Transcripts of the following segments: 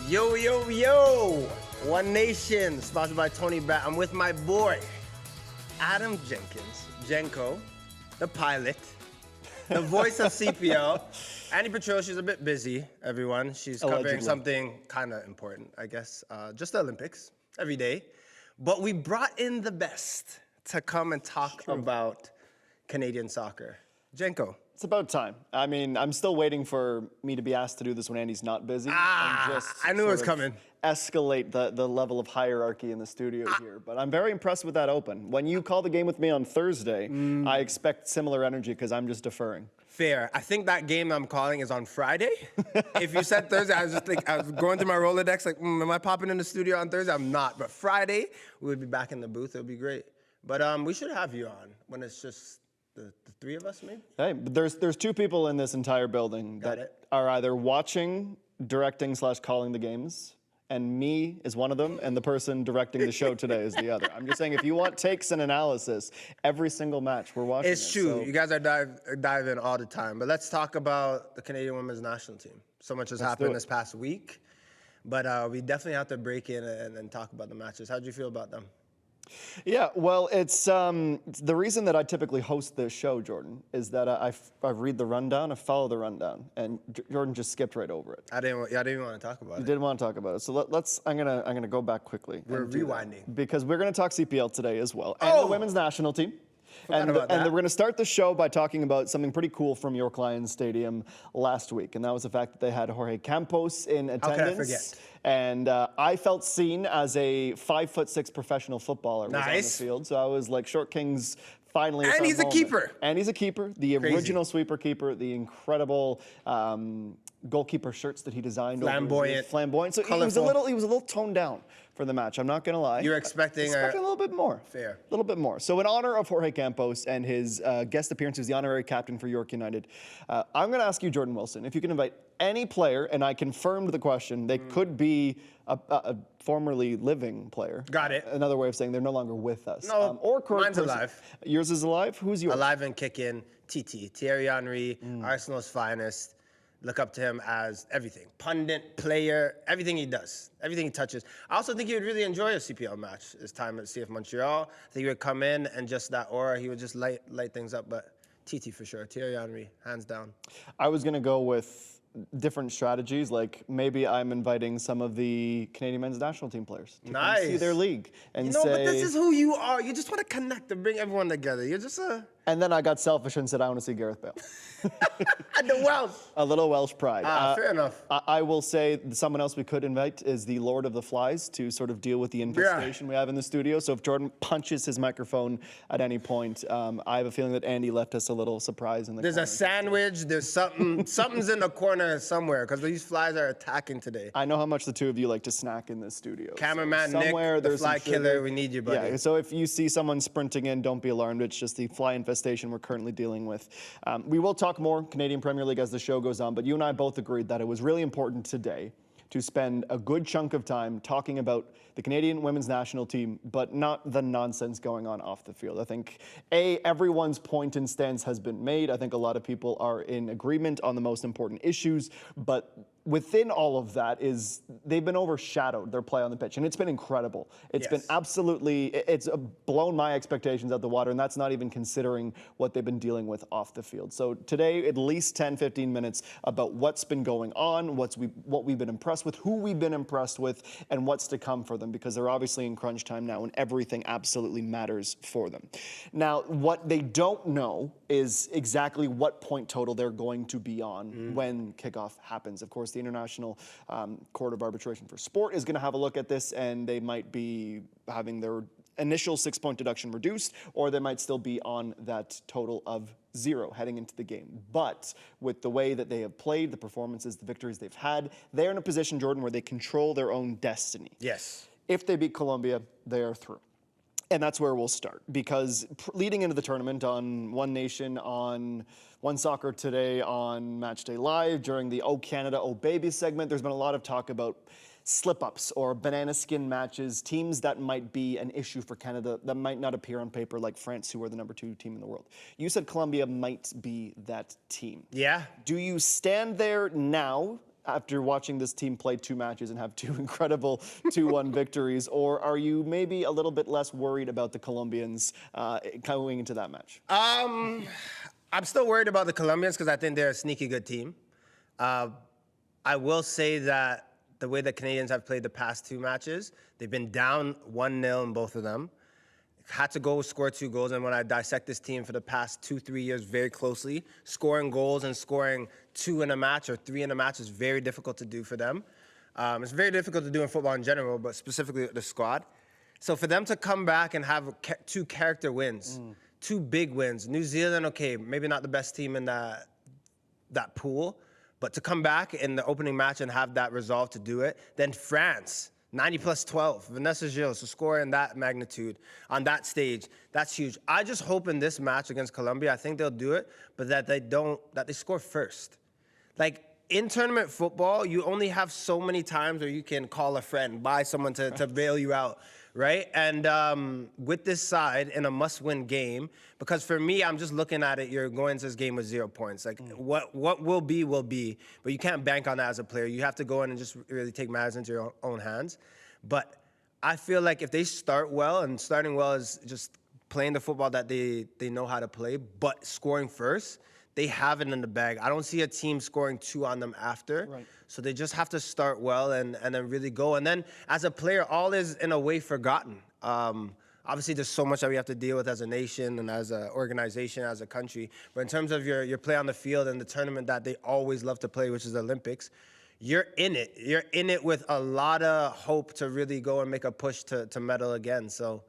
Yo, yo, yo! One Nation, sponsored by Tony Bat. I'm with my boy, Adam Jenkins, Jenko, the pilot, the voice of CPL. Andi Patrol, she's a bit busy, everyone. She's covering Allegedly. something kind of important, I guess. Just the Olympics, every day. But we brought in the best to come and talk about Canadian soccer. Jenko. It's about time. I mean, I'm still waiting for me to be asked to do this when Andy's not busy. And I knew it was coming. Escalate the level of hierarchy in the studio here. But I'm very impressed with that open. When you call the game with me on Thursday, I expect similar energy because I'm just deferring. Fair. I think that game I'm calling is on Friday. If you said Thursday, I was going through my Rolodex, like, am I popping in the studio on Thursday? I'm not. But Friday, we would be back in the booth. It would be great. But we should have you on when it's just the three of us, maybe? Hey, but there's two people in this entire building that are either watching, directing / calling the games, and me is one of them, and the person directing the show today is the other. I'm just saying, if you want takes and analysis, every single match we're watching. It's true. So. You guys are dive in all the time. But let's talk about the Canadian women's national team. So much has happened this past week, but we definitely have to break in and talk about the matches. How do you feel about them? Yeah, well, it's the reason that I typically host this show, Jordan, is that I read the rundown, I follow the rundown, and Jordan just skipped right over it. I didn't even want to talk about it. You didn't want to talk about it, so let's. I'm gonna go back quickly. We're rewinding because we're gonna talk CPL today as well, and the women's national team. And we're going to start the show by talking about something pretty cool from York Lions Stadium last week, and that was the fact that they had Jorge Campos in attendance. How could I forget? And I felt seen as a 5'6" professional footballer was on the field, so I was like, Short Kings finally. And he's a keeper. And he's a keeper, the original sweeper keeper, the incredible goalkeeper shirts that he designed. Flamboyant. So he was a little toned down for the match. I'm not gonna lie. You're expecting a little bit more. Fair. A little bit more. So in honor of Jorge Campos and his guest appearance as the honorary captain for York United, I'm gonna ask you, Jordan Wilson, if you can invite any player, and I confirmed the question, they could be a formerly living player. Got it. Another way of saying they're no longer with us. No, or mine's alive. Yours is alive? Who's yours? Alive and kicking. TT, Thierry Henry, Arsenal's finest. Look up to him as everything. Pundit, player, everything he does, everything he touches. I also think he would really enjoy a CPL match this time at CF Montreal. I think he would come in and just that aura, he would just light things up. But TT for sure, Thierry Henry, hands down. I was going to go with different strategies, like maybe I'm inviting some of the Canadian men's national team players to see their league and say, but this is who you are. You just want to connect and bring everyone together. You're just a... And then I got selfish and said I want to see Gareth Bale. And the Welsh. A little Welsh pride. Fair enough. I will say someone else we could invite is the Lord of the Flies to sort of deal with the infestation we have in the studio. So if Jordan punches his microphone at any point, I have a feeling that Andy left us a little surprise in the corner. There's a sandwich. There's something's in the corner somewhere because these flies are attacking today. I know how much the two of you like to snack in this studio. Cameraman Nick, the fly killer, we need you, buddy. Yeah, so if you see someone sprinting in, don't be alarmed. It's just the fly infestation we're currently dealing with. We will talk more Canadian Premier League as the show goes on, but you and I both agreed that it was really important today to spend a good chunk of time talking about the Canadian women's national team, but not the nonsense going on off the field. I think, everyone's point and stance has been made. I think a lot of people are in agreement on the most important issues, but within all of that is they've been overshadowed, their play on the pitch, and it's been incredible. It's been absolutely, it's blown my expectations out the water, and that's not even considering what they've been dealing with off the field. So today, at least 10, 15 minutes about what's been going on, what we've been impressed with, who we've been impressed with, and what's to come for them, because they're obviously in crunch time now, and everything absolutely matters for them. Now, what they don't know is exactly what point total they're going to be on when kickoff happens. Of course, the International Court of Arbitration for Sport is going to have a look at this, and they might be having their initial 6-point deduction reduced, or they might still be on that total of 0 heading into the game. But with the way that they have played, the performances, the victories they've had, they're in a position, Jordan, where they control their own destiny. Yes. If they beat Colombia, they are through. And that's where we'll start, because leading into the tournament on One Nation, on One Soccer Today, on Matchday Live, during the Oh Canada, Oh Baby segment, there's been a lot of talk about slip-ups or banana skin matches, teams that might be an issue for Canada that might not appear on paper, like France, who are the #2 team in the world. You said Colombia might be that team. Yeah. Do you stand there now after watching this team play 2 matches and have 2 incredible 2-1 victories, or are you maybe a little bit less worried about the Colombians going into that match? I'm still worried about the Colombians because I think they're a sneaky good team. I will say that the way the Canadians have played the past 2 matches, they've been down 1-0 in both of them. Had to go score 2 goals, and when I dissect this team for the past 2-3 years very closely, scoring goals and scoring 2 in a match or 3 in a match is very difficult to do for them. It's very difficult to do in football in general, but specifically with the squad. So for them to come back and have 2 character wins, 2 big wins. New Zealand, okay, maybe not the best team in that pool, but to come back in the opening match and have that resolve to do it. Then France, 90+12, Vanessa Gilles, to score in that magnitude on that stage, that's huge. I just hope in this match against Colombia, I think they'll do it, but that they score first. Like, in tournament football, you only have so many times where you can call a friend, buy someone to bail you out, right? And with this side in a must-win game, because for me, I'm just looking at it, you're going into this game with 0 points. Like, what will be, but you can't bank on that as a player. You have to go in and just really take matters into your own hands. But I feel like if they start well, and starting well is just playing the football that they know how to play, but scoring first, they have it in the bag. I don't see a team scoring 2 on them after. Right. So they just have to start well and then really go. And then as a player, all is in a way forgotten. Obviously, there's so much that we have to deal with as a nation and as an organization, as a country. But in terms of your play on the field and the tournament that they always love to play, which is the Olympics, you're in it. You're in it with a lot of hope to really go and make a push to medal again. So,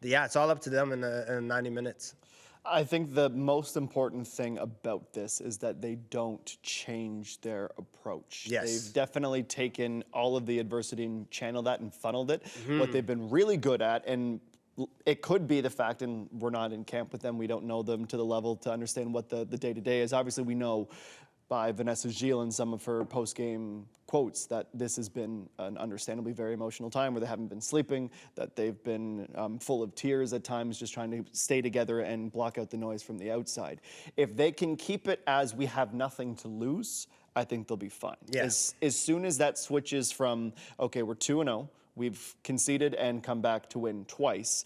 yeah, it's all up to them in 90 minutes. I think the most important thing about this is that they don't change their approach. Yes. They've definitely taken all of the adversity and channeled that and funneled it. What they've been really good at, and it could be the fact, and we're not in camp with them, we don't know them to the level to understand what the day-to-day is. Obviously, we know by Vanessa Gilles and some of her post-game quotes that this has been an understandably very emotional time where they haven't been sleeping, that they've been full of tears at times, just trying to stay together and block out the noise from the outside. If they can keep it as we have nothing to lose, I think they'll be fine. Yes. As soon as that switches from, okay, we're 2-0, we've conceded and come back to win twice,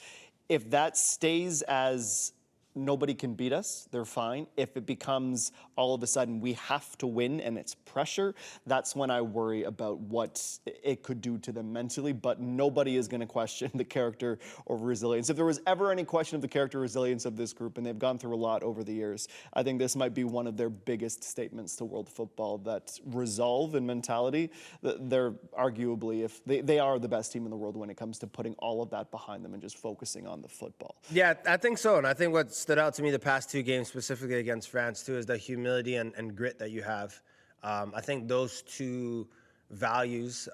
if that stays as nobody can beat us, they're fine. If it becomes all of a sudden we have to win and it's pressure, that's when I worry about what it could do to them mentally, but nobody is going to question the character or resilience. If there was ever any question of the character or resilience of this group, and they've gone through a lot over the years, I think this might be one of their biggest statements to world football, that resolve and mentality, they're arguably, if they are the best team in the world when it comes to putting all of that behind them and just focusing on the football. Yeah, I think so. And I think what stood out to me the past 2 games, specifically against France, too, is the humility and grit that you have. I think those 2 values,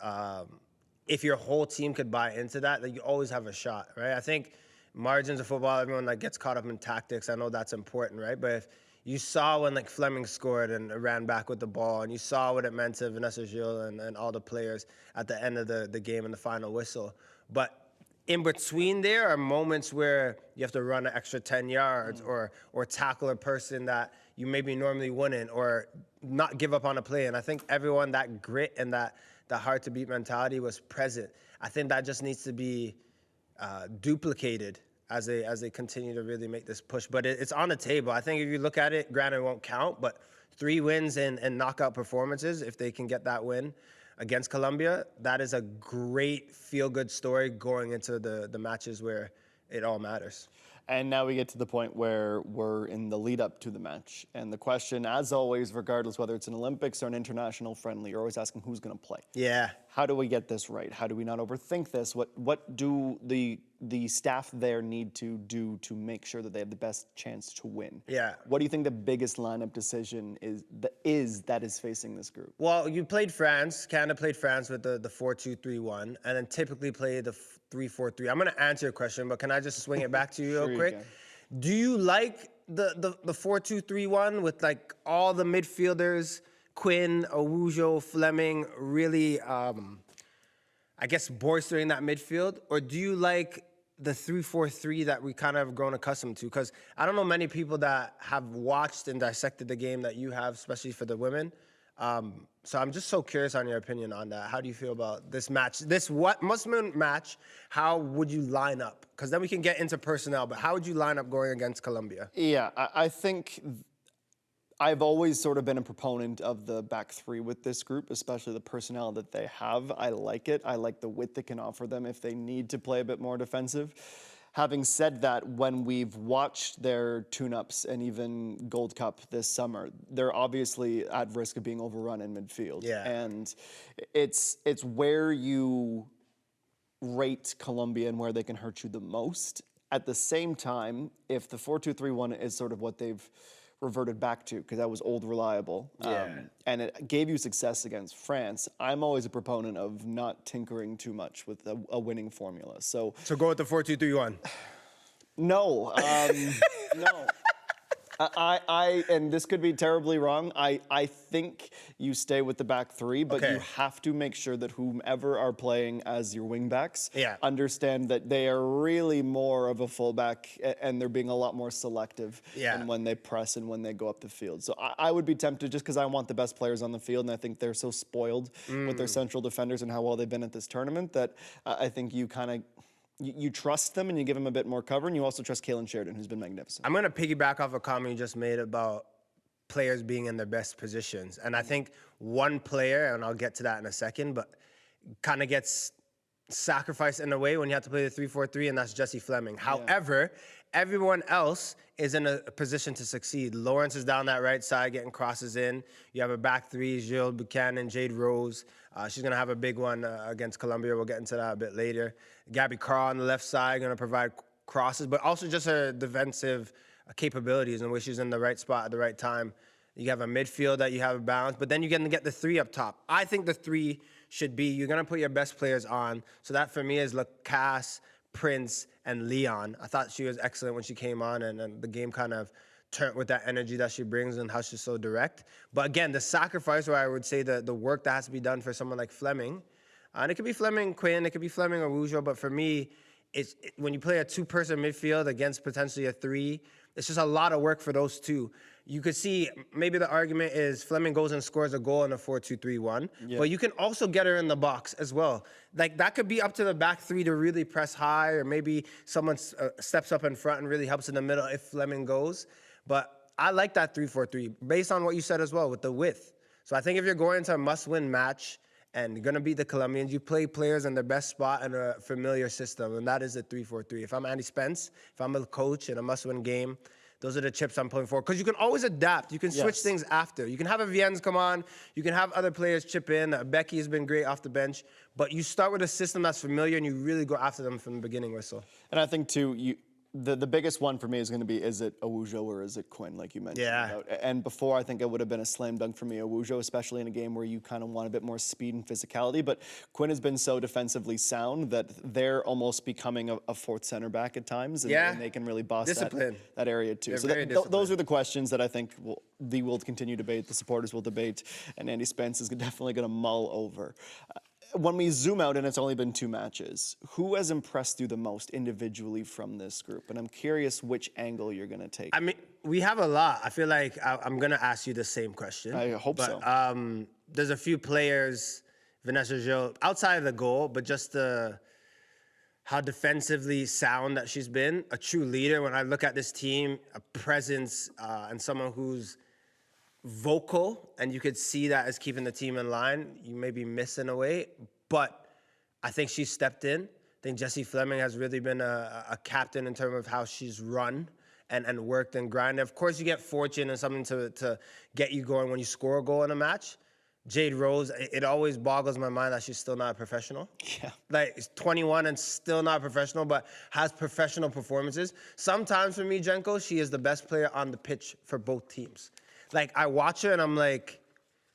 if your whole team could buy into that, you always have a shot, right? I think margins of football, everyone gets caught up in tactics. I know that's important, right? But if you saw when Fleming scored and ran back with the ball, and you saw what it meant to Vanessa Gilles and all the players at the end of the game and the final whistle. But in between there are moments where you have to run an extra 10 yards or tackle a person that you maybe normally wouldn't, or not give up on a play. And I think everyone, that grit and that hard-to-beat mentality was present. I think that just needs to be duplicated as they continue to really make this push. But it's on the table. I think if you look at it, granted it won't count, but 3 wins and knockout performances, if they can get that win against Colombia, that is a great feel-good story going into the matches where it all matters. And now we get to the point where we're in the lead up to the match. And the question, as always, regardless whether it's an Olympics or an international friendly, you're always asking who's going to play. Yeah. How do we get this right? How do we not overthink this? What do the staff there need to do to make sure that they have the best chance to win? Yeah. What do you think the biggest lineup decision is that is facing this group? Well, you played France. Canada played France with the 4-2-3-1, and then typically play the 3-4-3. I'm going to answer your question, but can I just swing it back to you real quick? Do you like the 4-2-3-1 with all the midfielders, Quinn, Awujo, Fleming, really, I guess, bolstering that midfield? Or do you like the 3-4-3 that we kind of have grown accustomed to? Because I don't know many people that have watched and dissected the game that you have, especially for the women. So I'm just so curious on your opinion on that. How do you feel about this match? This what must-win match? How would you line up? Because then we can get into personnel. But how would you line up going against Colombia? Yeah, I think I've always sort of been a proponent of the back three with this group, especially the personnel that they have. I like it. I like the width it can offer them if they need to play a bit more defensive. Having said that, when we've watched their tune-ups and even Gold Cup this summer, they're obviously at risk of being overrun in midfield. Yeah. And it's where you rate Colombia and where they can hurt you the most. At the same time, if the 4-2-3-1 is sort of what they've reverted back to, because that was old reliable, and it gave you success against France, I'm always a proponent of not tinkering too much with a winning formula. So go with the 4-2-3-1. no, no. And this could be terribly wrong. I think you stay with the back three, but you have to make sure that whomever are playing as your wingbacks understand that they are really more of a fullback and they're being a lot more selective in when they press and when they go up the field. So I would be tempted just because I want the best players on the field, and I think they're so spoiled with their central defenders and how well they've been at this tournament that I think you kind of you trust them and you give them a bit more cover, and you also trust Kalen Sheridan, who's been magnificent. I'm going to piggyback off a comment you just made about players being in their best positions. And I think one player, and I'll get to that in a second, but kind of gets sacrificed in a way when you have to play the 3-4-3, and that's Jesse Fleming. However, everyone else is in a position to succeed. Lawrence is down that right side getting crosses in. You have a back three, Jill Buchanan, Jade Rose. She's going to have a big one against Colombia. We'll get into that a bit later. Gabby Carr on the left side going to provide crosses, but also just her defensive capabilities and where she's in the right spot at the right time. You have a midfield that you have a balance, but then you're going to get the three up top. I think the three should be, you're going to put your best players on. So that for me is Lacasse, Prince, and Leon. I thought she was excellent when she came on, and the game kind of turned with that energy that she brings and how she's so direct. But again, the sacrifice, or I would say the work that has to be done for someone like Fleming, and it could be Fleming Quinn, it could be Fleming Arujo, but for me, when you play a two-person midfield against potentially a three, it's just a lot of work for those two. You could see maybe the argument is Fleming goes and scores a goal in a 4-2-3-1, but you can also get her in the box as well. Like that could be up to the back three to really press high, or maybe someone steps up in front and really helps in the middle if Fleming goes. But I like that 3-4-3 based on what you said as well with the width. So I think if you're going into a must-win match and you're going to beat the Colombians, you play players in their best spot in a familiar system, and that is a 3-4-3. If I'm Andi Spence, if I'm a coach in a must-win game, those are the chips I'm putting forward. Because you can always adapt. You can switch things after. You can have a Viens come on. You can have other players chip in. Becky has been great off the bench. But you start with a system that's familiar, and you really go after them from the beginning whistle. And I think, too, the biggest one for me is going to be, is it Awujo or is it Quinn, like you mentioned? Yeah. And before, I think it would have been a slam dunk for me, Awujo, especially in a game where you kind of want a bit more speed and physicality. But Quinn has been so defensively sound that they're almost becoming a fourth center back at times, and they can really boss that area too. They're so those are the questions that I think we'll continue to debate, the supporters will debate, and Andi Spence is definitely going to mull over. When we zoom out, and it's only been 2 matches, who has impressed you the most individually from this group? And I'm curious which angle you're going to take. I mean, we have a lot. I feel like I'm going to ask you the same question. I hope so. There's a few players, Vanessa Gilles, outside of the goal, but just how defensively sound that she's been, a true leader. When I look at this team, a presence and someone who's vocal, and you could see that as keeping the team in line. You may be missing away, but I think she stepped in. I think Jessie Fleming has really been a captain in terms of how she's run and worked and grinded. Of course, you get fortune and something to get you going when you score a goal in a match. Jade Rose, it always boggles my mind that she's still not a professional. Yeah. Like, she's 21 and still not a professional, but has professional performances. Sometimes for me, Jenko, she is the best player on the pitch for both teams. Like, I watch her and I'm like,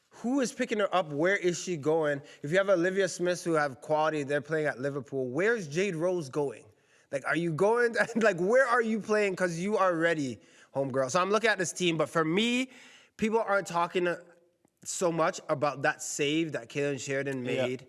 who is picking her up? Where is she going? If you have Olivia Smith who have quality, they're playing at Liverpool. Where's Jade Rose going? Like, are you going? Like, where are you playing? Because you are ready, homegirl. So I'm looking at this team, but for me, people aren't talking so much about that save that Kalen Sheridan made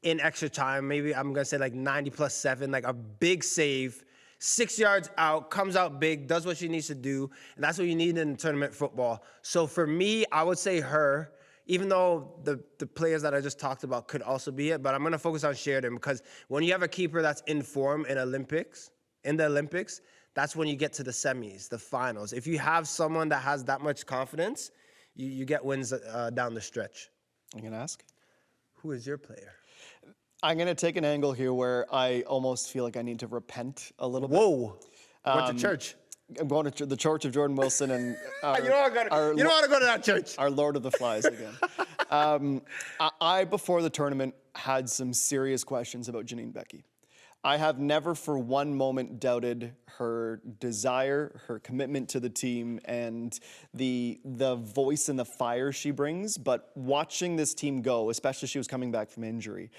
in extra time. Maybe I'm going to say like 90+7, like a big save. 6 yards out, comes out big, does what she needs to do, and that's what you need in tournament football. So for me, I would say her. even though the players that I just talked about could also be it, but I'm going to focus on Sheridan because when you have a keeper that's in form in the Olympics, that's when you get to the semis, the finals. If you have someone that has that much confidence, you get wins down the stretch. I'm going to ask. Who is your player? I'm going to take an angle here where I almost feel like I need to repent a little bit. Whoa. Went to church. I'm going to the Church of Jordan Wilson and You don't want to go to that church. Our Lord of the Flies again. I, before the tournament, had some serious questions about Janine Becky. I have never for one moment doubted her desire, her commitment to the team, and the voice and the fire she brings. But watching this team go, especially she was coming back from injury,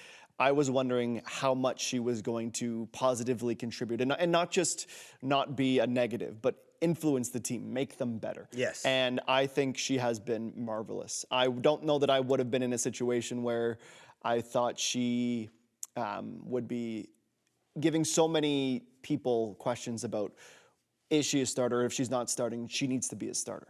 I was wondering how much she was going to positively contribute and not just not be a negative, but influence the team, make them better. Yes. And I think she has been marvelous. I don't know that I would have been in a situation where I thought she would be giving so many people questions about, is she a starter? If she's not starting, she needs to be a starter.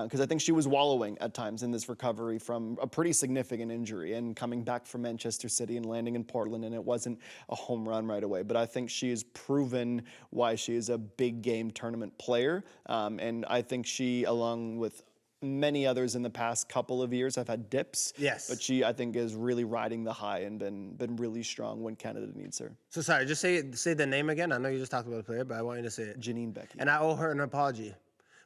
Because I think she was wallowing at times in this recovery from a pretty significant injury and coming back from Manchester City and landing in Portland, and it wasn't a home run right away. But I think she has proven why she is a big game tournament player. And I think she, along with many others in the past couple of years, have had dips. Yes. But she, I think, is really riding the high and been really strong when Canada needs her. So sorry, just say the name again. I know you just talked about the player, but I want you to say it. Janine Becky. And I owe her an apology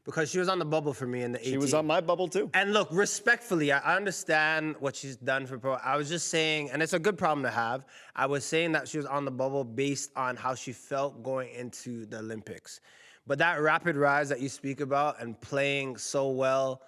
because she was on the bubble for me in the 18. She was on my bubble too. And look, respectfully, I understand what she's done for pro. I was just saying, and it's a good problem to have, I was saying that she was on the bubble based on how she felt going into the Olympics. But that rapid rise that you speak about and playing so well,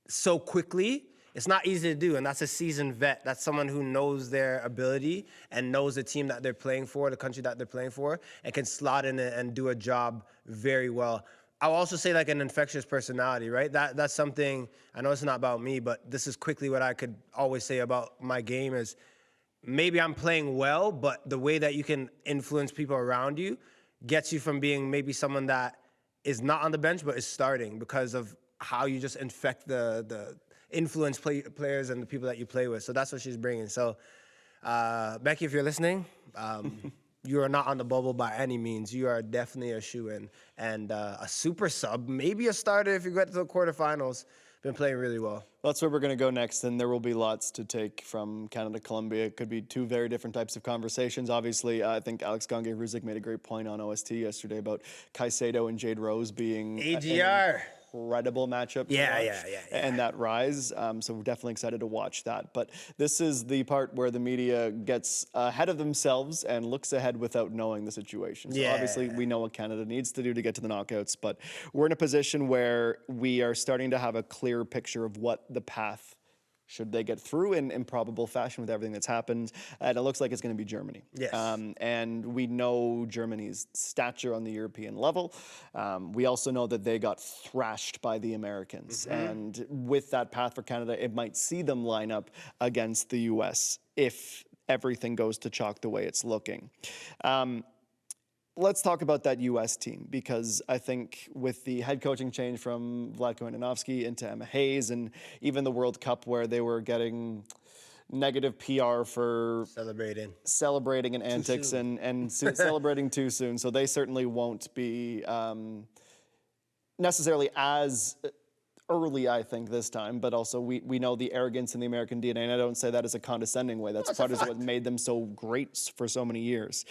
so quickly, it's not easy to do. And that's a seasoned vet. That's someone who knows their ability and knows the team that they're playing for, the country that they're playing for, and can slot in and do a job very well. I'll also say like an infectious personality, right? That's something, I know it's not about me, but this is quickly what I could always say about my game is maybe I'm playing well, but the way that you can influence people around you gets you from being maybe someone that is not on the bench but is starting because of how you just infect the influence players and the people that you play with. So that's what she's bringing. So Becky, if you're listening, you are not on the bubble by any means. You are definitely a shoo-in and a super sub, maybe a starter if you get to the quarterfinals. Been playing really well. That's where we're going to go next, and there will be lots to take from Canada, Colombia. It could be two very different types of conversations. Obviously, I think Alex Gange-Ruzic made a great point on OST yesterday about Caicedo and Jade Rose being AGR. Incredible matchup to watch, and that rise. So we're definitely excited to watch that. But this is the part where the media gets ahead of themselves and looks ahead without knowing the situation. So obviously we know what Canada needs to do to get to the knockouts, but we're in a position where we are starting to have a clear picture of what the path should they get through in improbable fashion with everything that's happened. And it looks like it's going to be Germany. Yes. And we know Germany's stature on the European level. We also know that they got thrashed by the Americans. And with that path for Canada, it might see them line up against the U.S. if everything goes to chalk the way it's looking. Let's talk about that U.S. team, because I think with the head coaching change from Vlatko Andonovski into Emma Hayes, and even the World Cup where they were getting negative PR for celebrating and antics and celebrating too soon. So they certainly won't be necessarily as early, I think, this time, but also we know the arrogance in the American DNA, and I don't say that as a condescending way. That's part of what made them so great for so many years.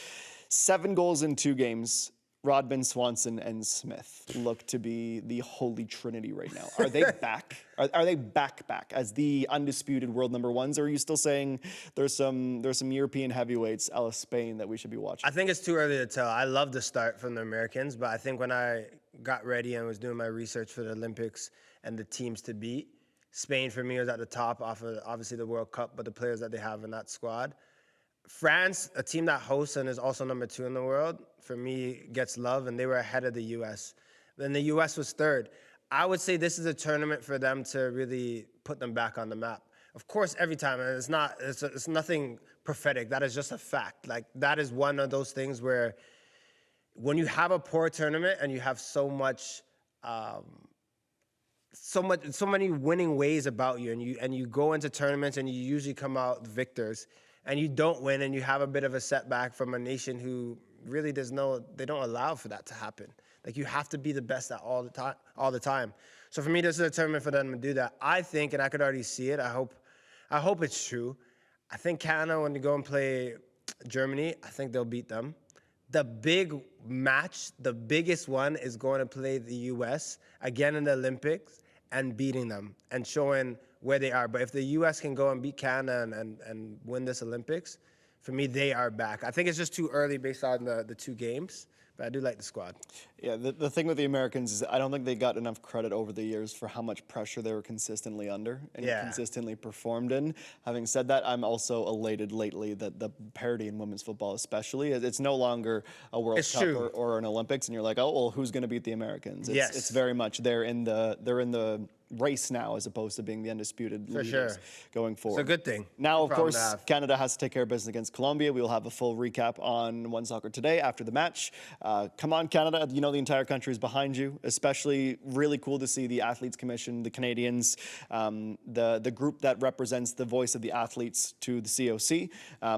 7 goals in 2 games. Rodman, Swanson, and Smith look to be the holy trinity right now. Are they back? Are they back as the undisputed world number ones? Or are you still saying there's some European heavyweights, a la Spain, that we should be watching? I think it's too early to tell. I love the start from the Americans, but I think when I got ready and was doing my research for the Olympics and the teams to beat, Spain for me was at the top off of obviously the World Cup, but the players that they have in that squad. France, a team that hosts and is also number 2 in the world, for me, gets love, and they were ahead of the U.S. Then the U.S. was 3rd. I would say this is a tournament for them to really put them back on the map. Of course, every time, and it's nothing prophetic. That is just a fact. Like, that is one of those things where when you have a poor tournament and you have so so many winning ways about you, and you go into tournaments and you usually come out victors, and you don't win, and you have a bit of a setback from a nation who really they don't allow for that to happen. Like, you have to be the best at all the time. So for me, this is a tournament for them to do that. I think, and I could already see it. I hope it's true. I think Canada, when they go and play Germany, I think they'll beat them. The big match, the biggest one, is going to play the U.S. again in the Olympics and beating them and showing where they are. But if the U.S. can go and beat Canada and win this Olympics, for me, they are back. I think it's just too early based on the 2 games, but I do like the squad. Yeah, the thing with the Americans is I don't think they got enough credit over the years for how much pressure they were consistently under and consistently performed in. Having said that, I'm also elated lately that the parity in women's football especially, it's no longer a World Cup or an Olympics, and you're like, oh, well, who's going to beat the Americans? It's very much they're in the race now as opposed to being the undisputed leaders going forward. It's a good thing. Now, of course, Canada has to take care of business against Colombia. We will have a full recap on One Soccer today after the match. Come on, Canada. You know the entire country is behind you, especially really cool to see the Athletes Commission, the Canadians, the group that represents the voice of the athletes to the COC,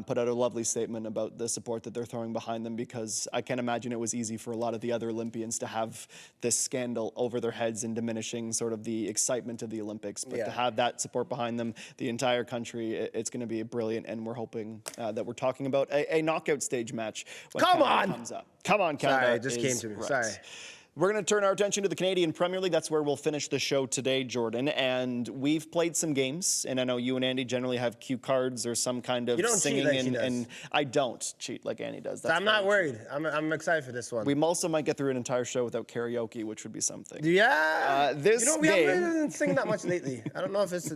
put out a lovely statement about the support that they're throwing behind them, because I can't imagine it was easy for a lot of the other Olympians to have this scandal over their heads and diminishing sort of the excitement of the Olympics. But to have that support behind them, the entire country, it's going to be brilliant, and we're hoping that we're talking about a knockout stage match when Canada comes up. Come on, Canada. Sorry, it just came to me. Right. Sorry. We're going to turn our attention to the Canadian Premier League. That's where we'll finish the show today, Jordan. And we've played some games, and I know you and Andy generally have cue cards or some kind of singing. And I don't cheat like Andy does. I'm not worried. I'm excited for this one. We also might get through an entire show without karaoke, which would be something. Yeah. This we haven't been singing that much lately. I don't know if it's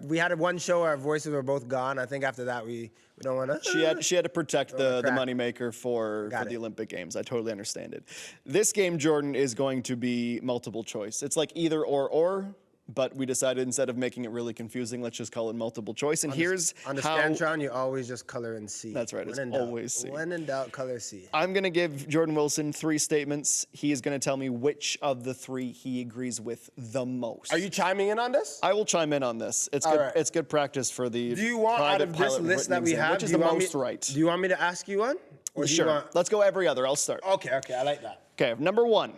we had one show, our voices were both gone. I think after that we don't want to. She had to protect the moneymaker for the Olympic Games. I totally understand it. This game, Jordan, is going to be multiple choice. It's like either or. But we decided instead of making it really confusing, let's just call it multiple choice. And here's on the Scantron, you always just color in C. That's right. It's always C. When in doubt, color C. I'm going to give Jordan Wilson 3 statements. He is going to tell me which of the 3 he agrees with the most. Are you chiming in on this? I will chime in on this. It's good. Right. It's good practice for the. Do you want out of this list that we have, which is the most right? Do you want me to ask you one? Or sure. Let's go every other. I'll start. Okay. I like that. Okay. Number 1.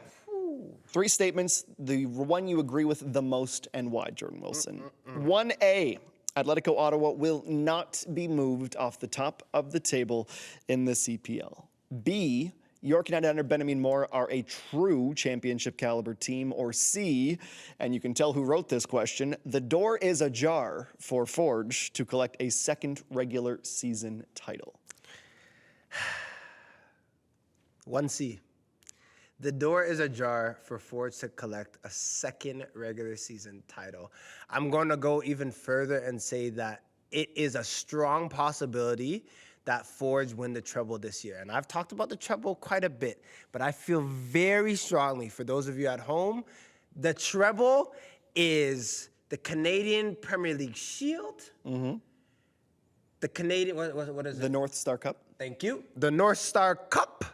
3 statements, the one you agree with the most and why, Jordan Wilson. 1A, Atletico Ottawa will not be moved off the top of the table in the CPL. B, York United under Benjamin Moore are a true championship caliber team. Or C, and you can tell who wrote this question, the door is ajar for Forge to collect a 2nd regular season title. 1C. The door is ajar for Forge to collect a 2nd regular season title. I'm going to go even further and say that it is a strong possibility that Forge win the treble this year. And I've talked about the treble quite a bit, but I feel very strongly for those of you at home, the treble is the Canadian Premier League Shield, the Canadian, what is it? The North Star Cup. Thank you. The North Star Cup.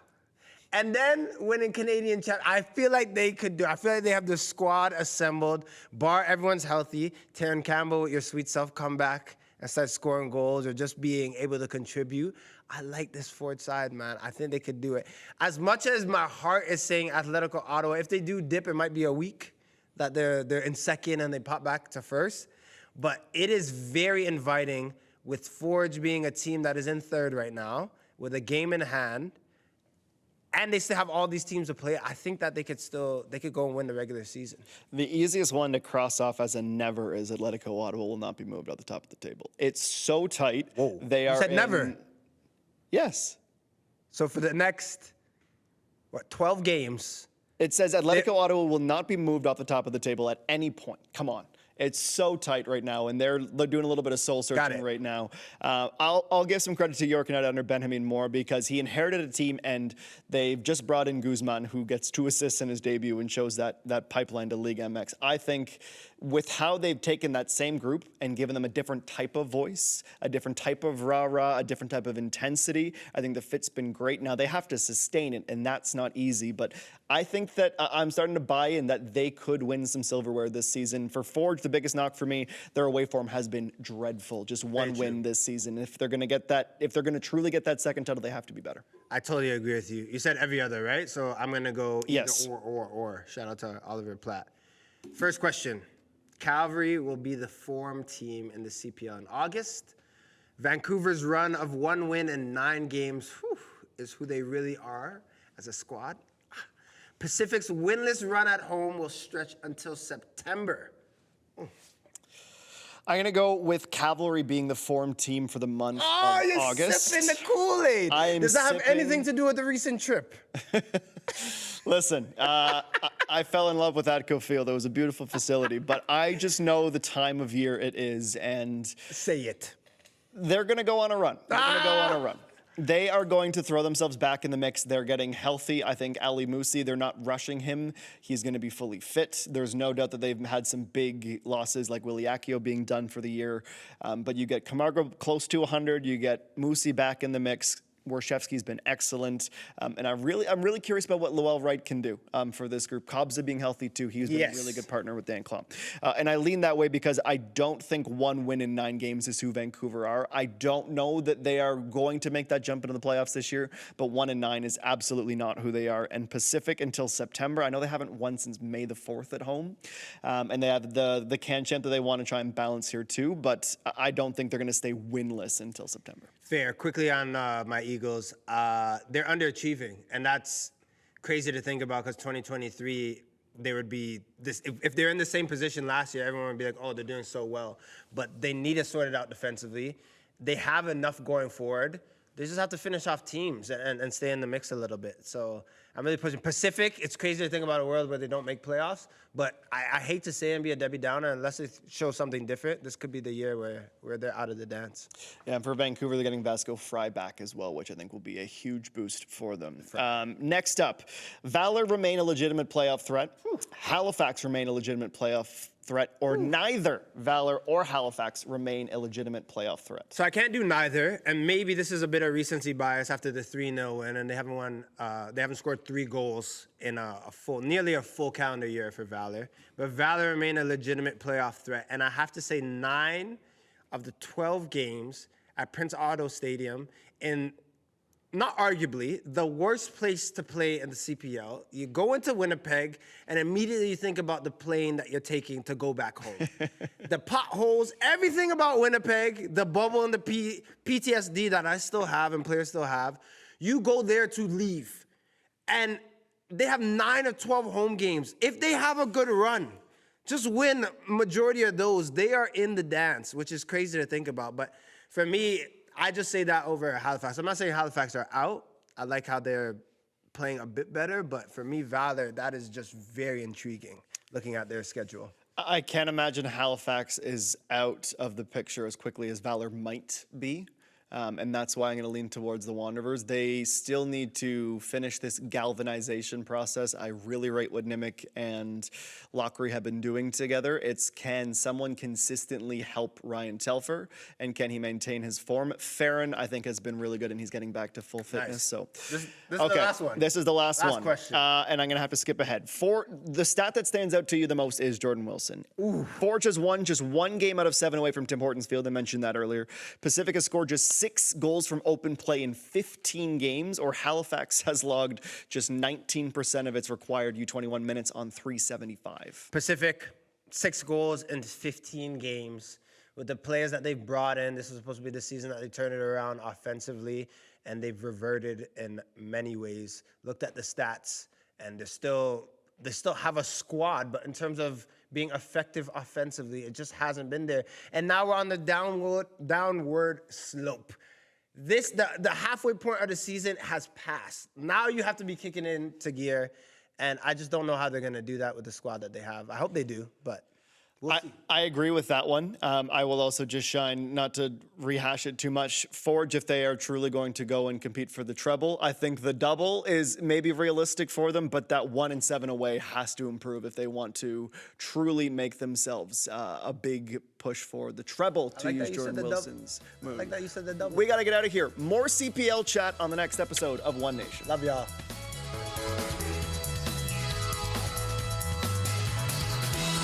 And then winning Canadian champ, I feel like they could do. I feel like they have the squad assembled, bar everyone's healthy. Taryn Campbell with your sweet self come back and start scoring goals or just being able to contribute. I like this Forge side, man. I think they could do it. As much as my heart is saying Atletico Ottawa, if they do dip, it might be a week that they're in 2nd and they pop back to 1st. But it is very inviting with Forge being a team that is in 3rd right now with a game in hand. And they still have all these teams to play. I think that they could go and win the regular season. The easiest one to cross off as a never is Atletico Ottawa will not be moved at the top of the table. It's so tight. Whoa. They are. You said never. Yes. So for the next 12 games, it says Atletico Ottawa will not be moved off the top of the table at any point. Come on. It's so tight right now, and they're doing a little bit of soul searching right now. I'll give some credit to York United under Benjamin Moore because he inherited a team, and they've just brought in Guzman, who gets 2 assists in his debut and shows that pipeline to League MX. I think with how they've taken that same group and given them a different type of voice, a different type of rah-rah, a different type of intensity, I think the fit's been great. Now, they have to sustain it, and that's not easy, but I think that I'm starting to buy in that they could win some silverware this season. For Forge, the biggest knock for me, their away form has been dreadful. Just one win this season. If they're going to get that, if they're going to truly get that second title, they have to be better. I totally agree with you. You said every other, right? So I'm going to go either Yes. or. Shout out to Oliver Platt. First question. Calvary will be the form team in the CPL in August. Vancouver's run of 1 win in 9 games is who they really are as a squad. Pacific's winless run at home will stretch until September. I'm going to go with Cavalry being the form team for the month of August. You're sipping the Kool-Aid. Does that have anything to do with the recent trip? Listen, I fell in love with Atco Field. It was a beautiful facility, but I just know the time of year it is, and say it. They're going to go on a run. They're going to go on a run. They are going to throw themselves back in the mix. They're getting healthy. I think Ali Musi, they're not rushing him. He's going to be fully fit. There's no doubt that they've had some big losses like Willie Accio being done for the year. But you get Camargo close to 100. You get Musi back in the mix. Warshevsky's been excellent, and I'm really curious about what Lowell Wright can do for this group. Kobza being healthy too, he's been a really good partner with Dan Klum. And I lean that way because I don't think 1 win in 9 games is who Vancouver are. I don't know that they are going to make that jump into the playoffs this year, but 1 in 9 is absolutely not who they are. And Pacific until September, I know they haven't won since May the 4th at home, and they have the CanWNT that they want to try and balance here too, but I don't think they're going to stay winless until September. Fair. Quickly on my Eagles, they're underachieving, and that's crazy to think about because 2023 they would be this. If they're in the same position last year, everyone would be like, "Oh, they're doing so well," but they need to sort it out defensively. They have enough going forward. They just have to finish off teams and stay in the mix a little bit. So I'm really pushing. Pacific, it's crazy to think about a world where they don't make playoffs, but I hate to say and be a Debbie Downer unless they show something different. This could be the year where they're out of the dance. Yeah, and for Vancouver, they're getting Vasco Fry back as well, which I think will be a huge boost for them. Next up, Valor remain a legitimate playoff threat. Halifax remain a legitimate playoff threat, or neither Valor or Halifax remain a legitimate playoff threat. So I can't do neither, and maybe this is a bit of recency bias after the 3-0 win, and they haven't won. They haven't scored 3 goals in nearly a full calendar year for Valor. But Valor remain a legitimate playoff threat, and I have to say 9 of the 12 games at Prince Otto Stadium in, not arguably, the worst place to play in the CPL. You go into Winnipeg, and immediately you think about the plane that you're taking to go back home. The potholes, everything about Winnipeg, the bubble and the PTSD that I still have and players still have, you go there to leave. And they have 9 of 12 home games. If they have a good run, just win majority of those, they are in the dance, which is crazy to think about. But for me, I just say that over Halifax. I'm not saying Halifax are out. I like how they're playing a bit better, but for me, Valor, that is just very intriguing looking at their schedule. I can't imagine Halifax is out of the picture as quickly as Valor might be. And that's why I'm going to lean towards the Wanderers. They still need to finish this galvanization process. I really rate what Nimick and Lockery have been doing together. It's can someone consistently help Ryan Telfer, and can he maintain his form? Farron, I think, has been really good, and he's getting back to full fitness. Nice. So this is the last one. This is the last one. Question. And I'm going to have to skip ahead. For the stat that stands out to you the most is Jordan Wilson. Forge has won just 1 game out of 7 away from Tim Hortons Field. I mentioned that earlier. Pacific has scored just 6 goals from open play in 15 games, or Halifax has logged just 19% of its required U21 minutes on 375. Pacific, 6 goals in 15 games. With the players that they've brought in, this was supposed to be the season that they turned it around offensively, and they've reverted in many ways. Looked at the stats, and they still have a squad, but in terms of being effective offensively, it just hasn't been there. And now we're on the downward slope. The halfway point of the season has passed. Now you have to be kicking into gear, and I just don't know how they're going to do that with the squad that they have. I hope they do, but We'll see. I agree with that one. I will also just shine, not to rehash it too much, Forge, if they are truly going to go and compete for the treble. I think the double is maybe realistic for them, but that 1-7 away has to improve if they want to truly make themselves a big push for the treble, to use Jordan Wilson's move. I like that you said the double. We got to get out of here. More CPL chat on the next episode of One Nation. Love y'all.